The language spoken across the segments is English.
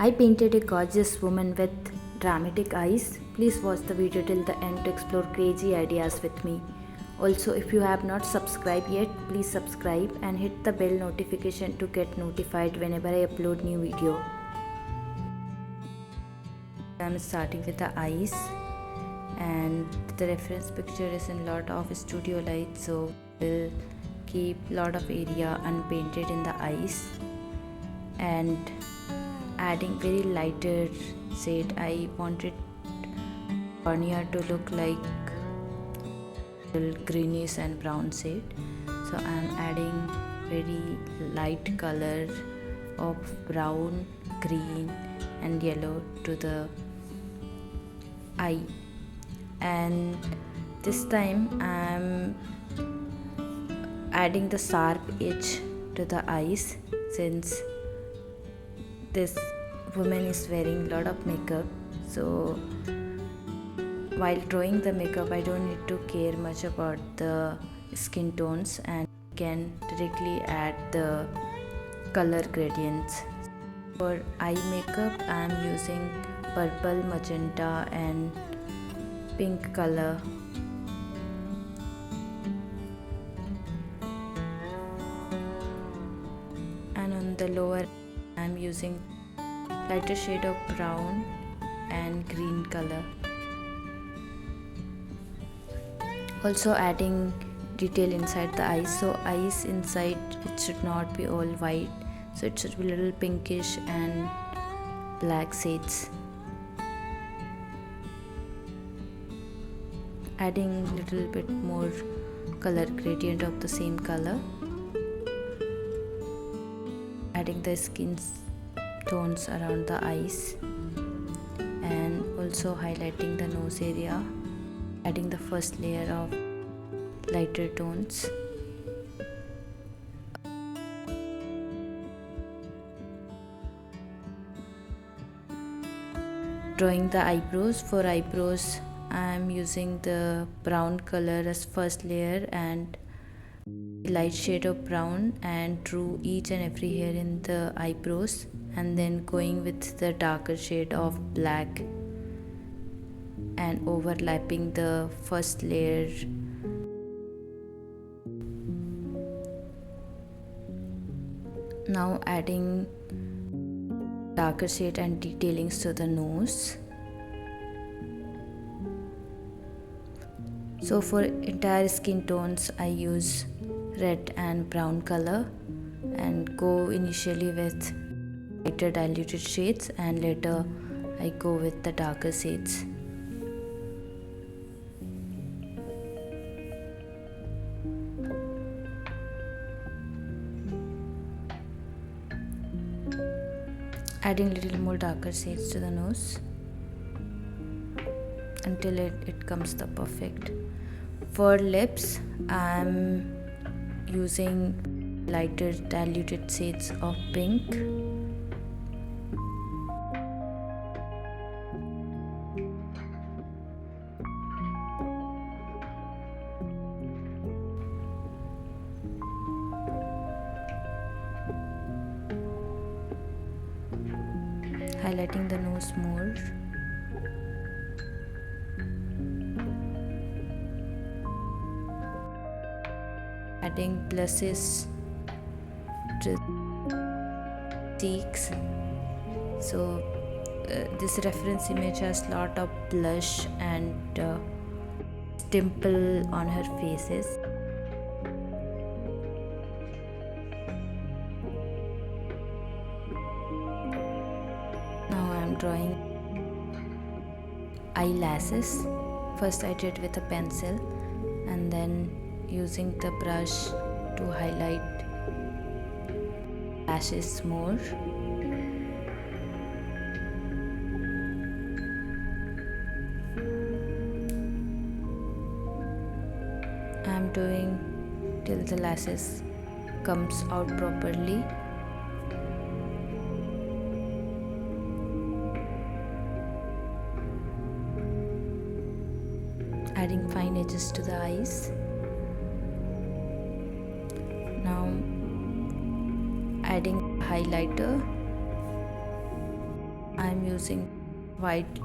I painted a gorgeous woman with dramatic eyes. Please watch the video till the end to explore crazy ideas with me. Also, if you have not subscribed yet, please subscribe and hit the bell notification to get notified whenever I upload new video. I'm starting with the eyes, and the reference picture is in lot of studio lights, so we'll keep lot of area unpainted in the eyes and adding very lighter shade. I wanted cornea to look like greenish and brown shade, so I'm adding very light color of brown, green and yellow to the eye. And this time I'm adding the sharp edge to the eyes, since this woman is wearing a lot of makeup, so while drawing the makeup I don't need to care much about the skin tones and can directly add the color gradients. For eye makeup I am using purple, magenta and pink color. And on the lower I am using lighter shade of brown and green color. Also adding detail inside the eyes, so eyes inside it should not be all white, so it should be a little pinkish and black shades. Adding little bit more color gradient of the same color. Adding the skin tones around the eyes and also highlighting the nose area. Adding the first layer of lighter tones. Drawing the eyebrows. For eyebrows I am using the brown color as first layer and light shade of brown, and drew each and every hair in the eyebrows, and then going with the darker shade of black and overlapping the first layer. Now adding darker shade and detailings to the nose. So for entire skin tones I use red and brown color and go initially with lighter diluted shades and later I go with the darker shades. Adding little more darker shades to the nose until it comes the perfect. For lips I'm using lighter diluted shades of pink. Highlighting the nose more. Adding blushes to cheeks. So this reference image has lot of blush and dimple on her faces. Now I am drawing eyelashes. First I did with a pencil and then using the brush to highlight lashes more. I am doing till the lashes comes out properly. Adding fine edges to the eyes. Now adding highlighter I'm using white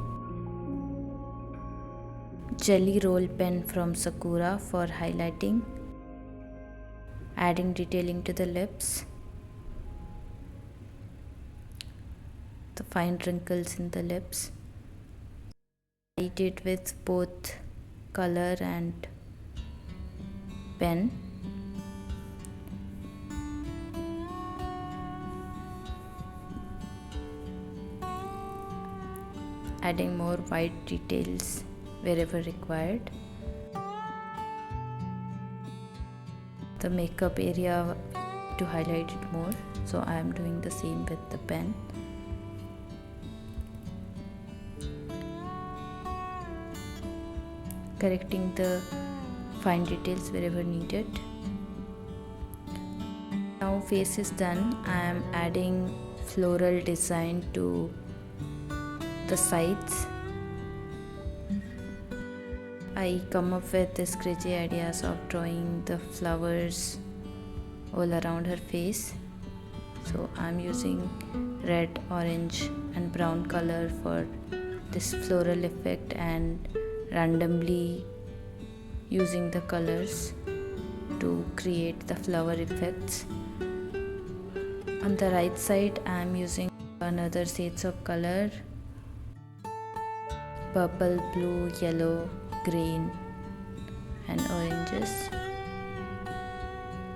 jelly roll pen from Sakura for highlighting, adding detailing to the lips, the fine wrinkles in the lips. I did with both color and pen. Adding more white details wherever required. The makeup area to highlight it more, so I am doing the same with the pen. Correcting the fine details wherever needed. Now face is done. I am adding floral design to the sides. I come up with these crazy ideas of drawing the flowers all around her face. So I'm using red, orange and brown color for this floral effect and randomly using the colors to create the flower effects. On the right side I'm using another shades of color: purple, blue, yellow, green and oranges,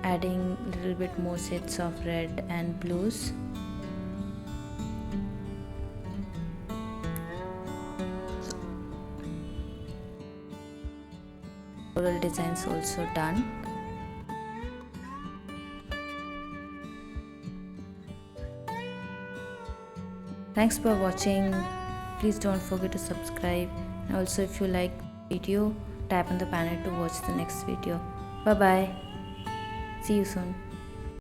adding a little bit more shades of red and blues. Floral designs also done. Thanks for watching. Please don't forget to subscribe, and also if you like the video, tap on the banner to watch the next video. Bye bye. See you soon.